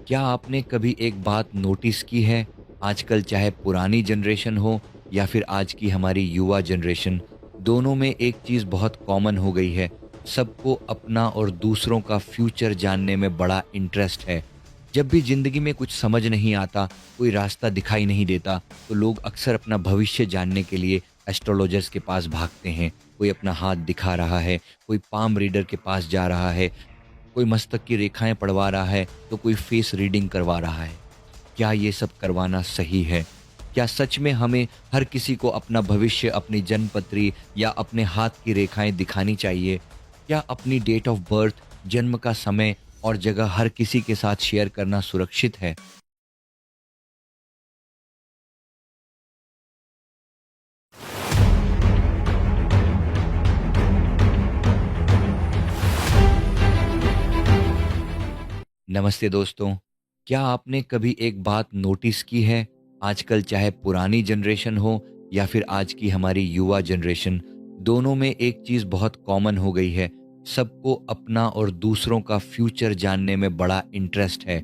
क्या आपने कभी एक बात नोटिस की है? आजकल चाहे पुरानी जनरेशन हो या फिर आज की हमारी युवा जनरेशन, दोनों में एक चीज़ बहुत कॉमन हो गई है। सबको अपना और दूसरों का फ्यूचर जानने में बड़ा इंटरेस्ट है। जब भी ज़िंदगी में कुछ समझ नहीं आता, कोई रास्ता दिखाई नहीं देता, तो लोग अक्सर अपना भविष्य जानने के लिए एस्ट्रोलॉजर्स के पास भागते हैं। कोई अपना हाथ दिखा रहा है, कोई पाम रीडर के पास जा रहा है, कोई मस्तक की रेखाएँ पढ़वा रहा है, तो कोई फेस रीडिंग करवा रहा है। क्या ये सब करवाना सही है? क्या सच में हमें हर किसी को अपना भविष्य, अपनी जन्मपत्री या अपने हाथ की रेखाएँ दिखानी चाहिए? क्या अपनी डेट ऑफ बर्थ, जन्म का समय और जगह हर किसी के साथ शेयर करना सुरक्षित है? नमस्ते दोस्तों, क्या आपने कभी एक बात नोटिस की है? आजकल चाहे पुरानी जनरेशन हो या फिर आज की हमारी युवा जनरेशन, दोनों में एक चीज़ बहुत कॉमन हो गई है। सबको अपना और दूसरों का फ्यूचर जानने में बड़ा इंटरेस्ट है।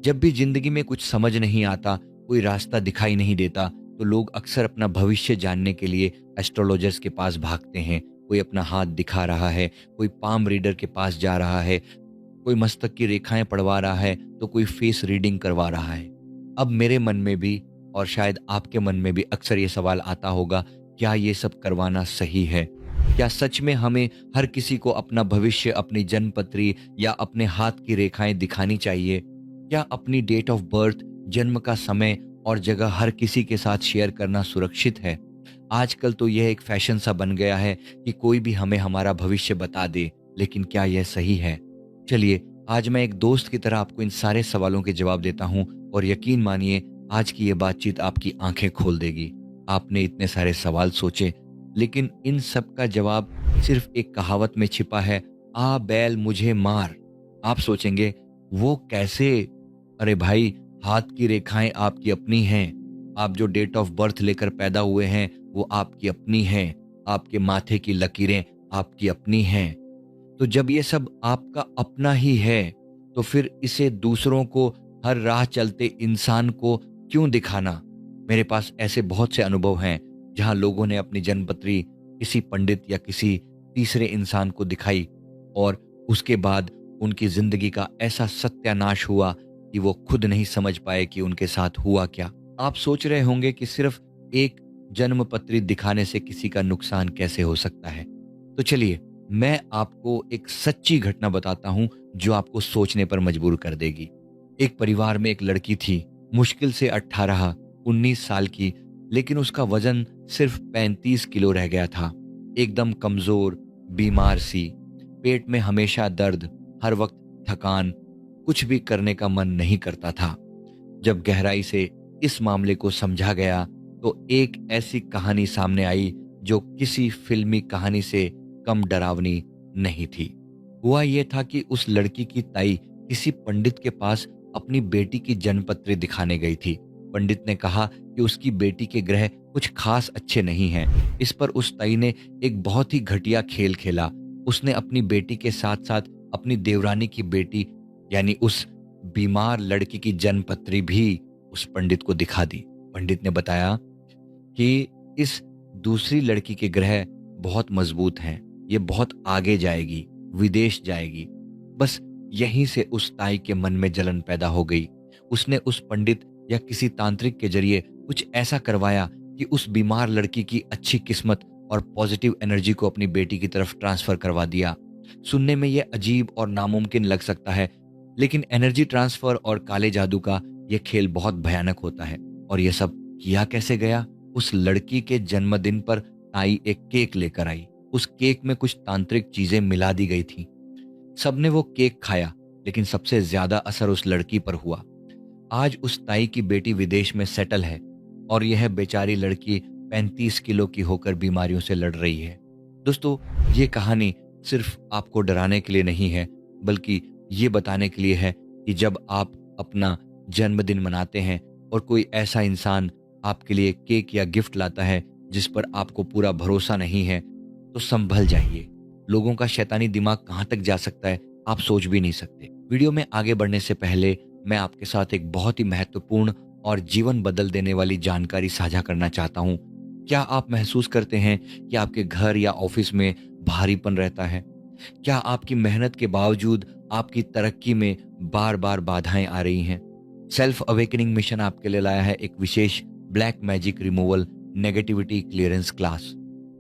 जब भी ज़िंदगी में कुछ समझ नहीं आता, कोई रास्ता दिखाई नहीं देता, तो लोग अक्सर अपना भविष्य जानने के लिए एस्ट्रोलॉजर्स के पास भागते हैं। कोई अपना हाथ दिखा रहा है, कोई पाम रीडर के पास जा रहा है, कोई मस्तक की रेखाएँ पढ़वा रहा है, तो कोई फेस रीडिंग करवा रहा है। अब मेरे मन में भी और शायद आपके मन में भी अक्सर ये सवाल आता होगा, क्या ये सब करवाना सही है? क्या सच में हमें हर किसी को अपना भविष्य, अपनी जन्मपत्री या अपने हाथ की रेखाएँ दिखानी चाहिए? क्या अपनी डेट ऑफ बर्थ, जन्म का समय और जगह हर किसी के साथ शेयर करना सुरक्षित है? आजकल तो यह एक फैशन सा बन गया है कि कोई भी हमें हमारा भविष्य बता दे, लेकिन क्या यह सही है? चलिए, आज मैं एक दोस्त की तरह आपको इन सारे सवालों के जवाब देता हूँ और यकीन मानिए, आज की ये बातचीत आपकी आंखें खोल देगी। आपने इतने सारे सवाल सोचे, लेकिन इन सब का जवाब सिर्फ एक कहावत में छिपा है, आ बैल मुझे मार। आप सोचेंगे, वो कैसे? अरे भाई, हाथ की रेखाएं आपकी अपनी हैं। आप जो डेट ऑफ बर्थ लेकर पैदा हुए हैं, वो आपकी अपनी हैं। आपके माथे की लकीरें आपकी अपनी हैं। तो जब ये सब आपका अपना ही है, तो फिर इसे दूसरों को, हर राह चलते इंसान को क्यों दिखाना? मेरे पास ऐसे बहुत से अनुभव हैं जहां लोगों ने अपनी जन्मपत्री किसी पंडित या किसी तीसरे इंसान को दिखाई और उसके बाद उनकी जिंदगी का ऐसा सत्यानाश हुआ कि वो खुद नहीं समझ पाए कि उनके साथ हुआ क्या। आप सोच रहे होंगे कि सिर्फ एक जन्मपत्री दिखाने से किसी का नुकसान कैसे हो सकता है। तो चलिए, मैं आपको एक सच्ची घटना बताता हूं जो आपको सोचने पर मजबूर कर देगी। एक परिवार में एक लड़की थी, मुश्किल से 18-19 साल की, लेकिन उसका वजन सिर्फ 35 किलो रह गया था। एकदम कमजोर, बीमार सी, पेट में हमेशा दर्द, हर वक्त थकान, कुछ भी करने का मन नहीं करता था। जब गहराई से इस मामले को समझा गया, तो एक ऐसी कहानी सामने आई जो किसी फिल्मी कहानी से कम डरावनी नहीं थी। हुआ ये था कि उस लड़की की ताई किसी पंडित के पास अपनी बेटी की जन्मपत्री दिखाने गई थी। पंडित ने कहा कि उसकी बेटी के ग्रह कुछ खास अच्छे नहीं हैं। इस पर उस ताई ने एक बहुत ही घटिया खेल खेला। उसने अपनी बेटी के साथ साथ अपनी देवरानी की बेटी, यानी उस बीमार लड़की की जन्मपत्री भी उस पंडित को दिखा दी। पंडित ने बताया कि इस दूसरी लड़की के ग्रह बहुत मजबूत हैं, ये बहुत आगे जाएगी, विदेश जाएगी। बस यहीं से उस ताई के मन में जलन पैदा हो गई। उसने उस पंडित या किसी तांत्रिक के जरिए कुछ ऐसा करवाया कि उस बीमार लड़की की अच्छी किस्मत और पॉजिटिव एनर्जी को अपनी बेटी की तरफ ट्रांसफर करवा दिया। सुनने में यह अजीब और नामुमकिन लग सकता है, लेकिन एनर्जी ट्रांसफर और काले जादू का यह खेल बहुत भयानक होता है। और यह सब किया कैसे गया? उस लड़की के जन्मदिन पर ताई एक केक लेकर आई। उस केक में कुछ तांत्रिक चीजें मिला दी गई थी। सबने वो केक खाया, लेकिन सबसे ज्यादा असर उस लड़की पर हुआ। आज उस ताई की बेटी विदेश में सेटल है और यह बेचारी लड़की 35 किलो की होकर बीमारियों से लड़ रही है। दोस्तों, ये कहानी सिर्फ आपको डराने के लिए नहीं है, बल्कि ये बताने के लिए है कि जब आप अपना जन्मदिन मनाते हैं और कोई ऐसा इंसान आपके लिए केक या गिफ्ट लाता है जिस पर आपको पूरा भरोसा नहीं है, तो संभल जाइए। लोगों का शैतानी दिमाग कहाँ तक जा सकता है, आप सोच भी नहीं सकते। वीडियो में आगे बढ़ने से पहले मैं आपके साथ एक बहुत ही महत्वपूर्ण और जीवन बदल देने वाली जानकारी साझा करना चाहता हूँ। क्या आप महसूस करते हैं कि आपके घर या ऑफिस में भारीपन रहता है? क्या आपकी मेहनत के बावजूद आपकी तरक्की में बार-बार बाधाएँ आ रही हैं? सेल्फ अवेकनिंग मिशन आपके लिए लाया है एक विशेष black magic removal negativity clearance class.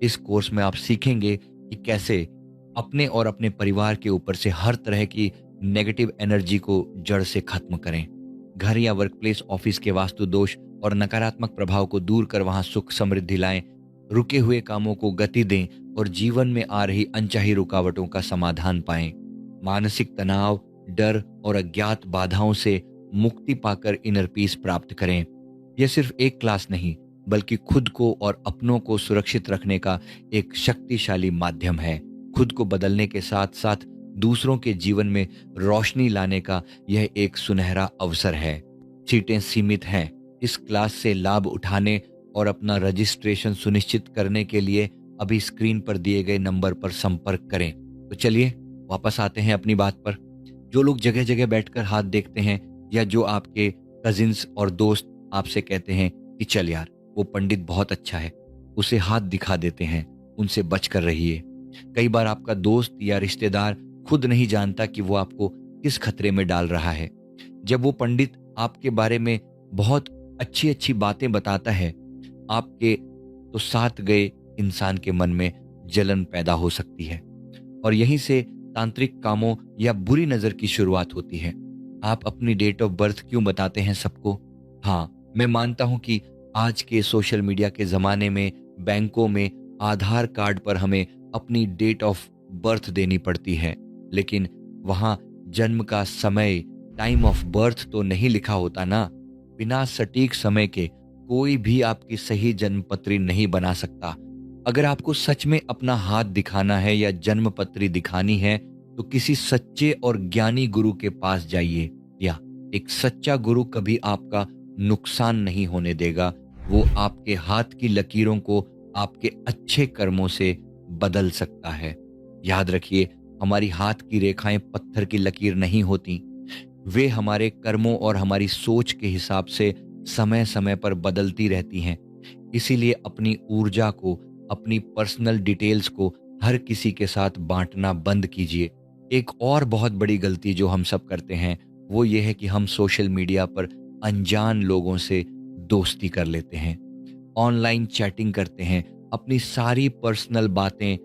इस कोर्स में आप सीखेंगे कि कैसे अपने और अपने परिवार के ऊपर से हर तरह की नेगेटिव एनर्जी को जड़ से खत्म करें। घर या वर्कप्लेस ऑफिस के वास्तु दोष और नकारात्मक प्रभाव को दूर कर वहां सुख समृद्धि लाएं, रुके हुए कामों को गति दें और जीवन में आ रही अनचाही रुकावटों का समाधान पाएं। मानसिक तनाव, डर और अज्ञात बाधाओं से मुक्ति पाकर इनर पीस प्राप्त करें। यह सिर्फ एक क्लास नहीं, बल्कि खुद को और अपनों को सुरक्षित रखने का एक शक्तिशाली माध्यम है। खुद को बदलने के साथ साथ दूसरों के जीवन में रोशनी लाने का यह एक सुनहरा अवसर है। सीटें सीमित हैं। इस क्लास से लाभ उठाने और अपना रजिस्ट्रेशन सुनिश्चित करने के लिए अभी स्क्रीन पर दिए गए नंबर पर संपर्क करें। तो चलिए वापस आते हैं अपनी बात पर। जो लोग जगह जगह बैठकर हाथ देखते हैं या जो आपके कजिन्स और दोस्त आपसे कहते हैं कि चल यार वो पंडित बहुत अच्छा है, उसे हाथ दिखा देते हैं, उनसे बचकर रहिए। कई बार आपका दोस्त या रिश्तेदार खुद नहीं जानता कि वो आपको किस खतरे में डाल रहा है। जब वो पंडित आपके बारे में बहुत अच्छी अच्छी बातें बताता है, आपके तो साथ गए इंसान के मन में जलन पैदा हो सकती है और यहीं से तांत्रिक कामों या बुरी नजर की शुरुआत होती है। आप अपनी डेट ऑफ बर्थ क्यों बताते हैं सबको? हाँ, मैं मानता हूं कि आज के सोशल मीडिया के जमाने में बैंकों में आधार कार्ड पर हमें अपनी डेट ऑफ बर्थ देनी पड़ती है, लेकिन वहां जन्म का समय, टाइम ऑफ बर्थ तो नहीं लिखा होता ना। बिना सटीक समय के कोई भी आपकी सही जन्म पत्री नहीं बना सकता। अगर आपको सच में अपना हाथ दिखाना है या जन्म पत्री दिखानी है तो किसी सच्चे और ज्ञानी गुरु के पास जाइए। या एक सच्चा गुरु कभी आपका नुकसान नहीं होने देगा। वो आपके हाथ की लकीरों को आपके अच्छे कर्मों से बदल सकता है। याद रखिए, हमारी हाथ की रेखाएं पत्थर की लकीर नहीं होती। वे हमारे कर्मों और हमारी सोच के हिसाब से समय समय पर बदलती रहती हैं। इसीलिए अपनी ऊर्जा को, अपनी पर्सनल डिटेल्स को हर किसी के साथ बांटना बंद कीजिए। एक और बहुत बड़ी गलती जो हम सब करते हैं वो ये है कि हम सोशल मीडिया पर अनजान लोगों से दोस्ती कर लेते हैं, ऑनलाइन चैटिंग करते हैं, अपनी सारी पर्सनल बातें,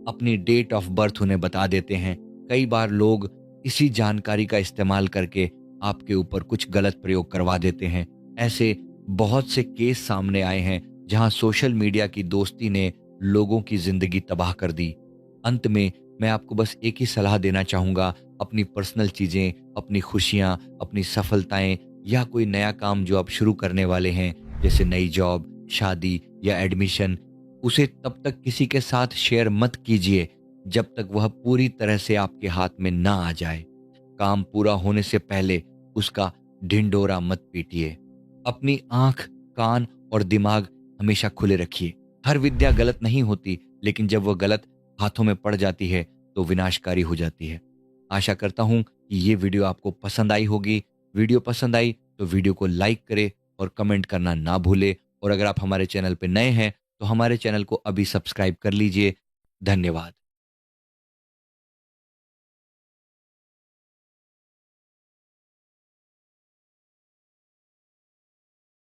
अपनी डेट ऑफ बर्थ उन्हें बता देते हैं। कई बार लोग इसी जानकारी का इस्तेमाल करके आपके ऊपर कुछ गलत प्रयोग करवा देते हैं। ऐसे बहुत से केस सामने आए हैं जहां सोशल मीडिया की दोस्ती ने लोगों की जिंदगी तबाह कर दी। अंत में मैं आपको बस एक ही सलाह देना चाहूंगा, अपनी पर्सनल चीजें, अपनी खुशियां, अपनी सफलताएं या कोई नया काम जो आप शुरू करने वाले हैं, जैसे नई जॉब, शादी या एडमिशन, उसे तब तक किसी के साथ शेयर मत कीजिए जब तक वह पूरी तरह से आपके हाथ में ना आ जाए। काम पूरा होने से पहले उसका ढिंढोरा मत पीटिए। अपनी आंख, कान और दिमाग हमेशा खुले रखिए। हर विद्या गलत नहीं होती, लेकिन जब वह गलत हाथों में पड़ जाती है तो विनाशकारी हो जाती है। आशा करता हूं कि ये वीडियो आपको पसंद आई होगी। वीडियो पसंद आई तो वीडियो को लाइक करें और कमेंट करना ना भूले। और अगर आप हमारे चैनल पर नए हैं तो हमारे चैनल को अभी सब्सक्राइब कर लीजिए। धन्यवाद।